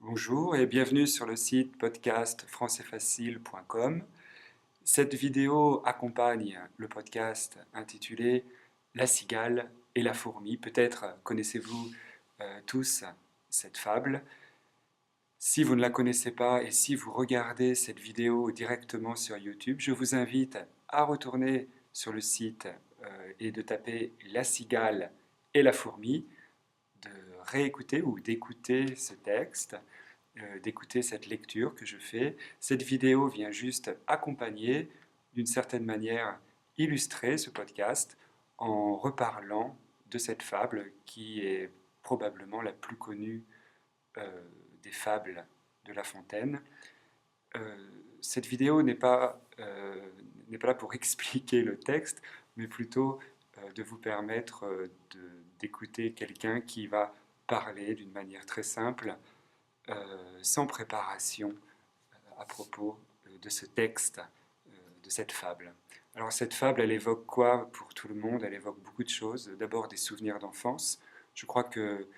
Bonjour et bienvenue sur le site podcast françaisfacile.com. Cette vidéo accompagne le podcast intitulé La cigale et la fourmi. Peut-être connaissez-vous tous cette fable. Si vous ne la connaissez pas et si vous regardez cette vidéo directement sur YouTube, je vous invite à retourner sur le site et de taper La cigale et la fourmi, de réécouter ou d'écouter ce texte, d'écouter cette lecture que je fais. Cette vidéo vient juste accompagner, d'une certaine manière, illustrer ce podcast en reparlant de cette fable qui est probablement la plus connue euh, des fables de La Fontaine. Cette vidéo n'est pas là pour expliquer le texte, mais plutôt de vous permettre d'écouter quelqu'un qui va parler d'une manière très simple, sans préparation, à propos de ce texte, de cette fable. Alors cette fable, elle évoque quoi pour tout le monde? Elle évoque beaucoup de choses. D'abord des souvenirs d'enfance. Je crois que,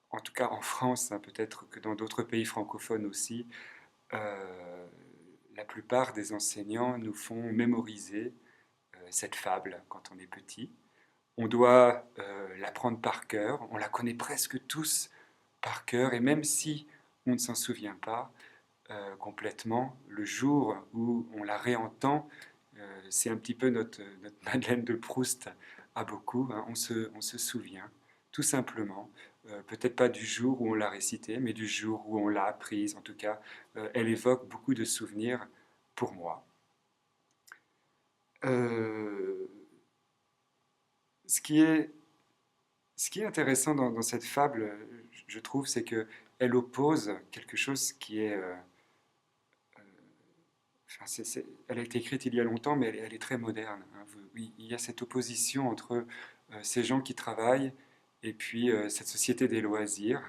en tout cas en France, hein, peut-être que dans d'autres pays francophones aussi, euh, la plupart des enseignants nous font mémoriser cette fable quand on est petit. On doit l'apprendre par cœur, on la connaît presque tous par cœur, et même si on ne s'en souvient pas complètement, le jour où on la réentend, c'est un petit peu notre Madeleine de Proust à beaucoup, hein, on se souvient, tout simplement, peut-être pas du jour où on l'a récitée, mais du jour où on l'a apprise. En tout cas, elle évoque beaucoup de souvenirs pour moi. Euh, ce qui est Ce qui est intéressant dans cette fable, je trouve, c'est qu'elle oppose quelque chose qui est... enfin, elle a été écrite il y a longtemps, mais elle est très moderne, hein. Oui, il y a cette opposition entre ces gens qui travaillent et puis cette société des loisirs,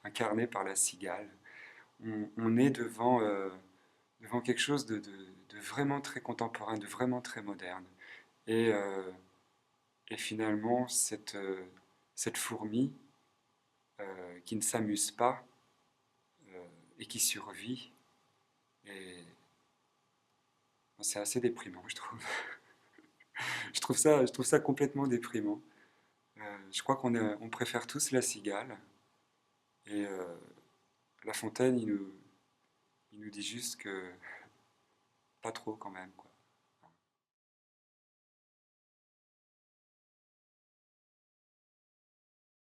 incarnée par la cigale. On est devant quelque chose de vraiment très contemporain, de vraiment très moderne. Et, euh, et finalement, cette fourmi qui ne s'amuse pas et qui survit. Et c'est assez déprimant, je trouve. Je trouve ça complètement déprimant. Je crois on préfère tous la cigale. Et La Fontaine, il nous dit juste que pas trop quand même, quoi.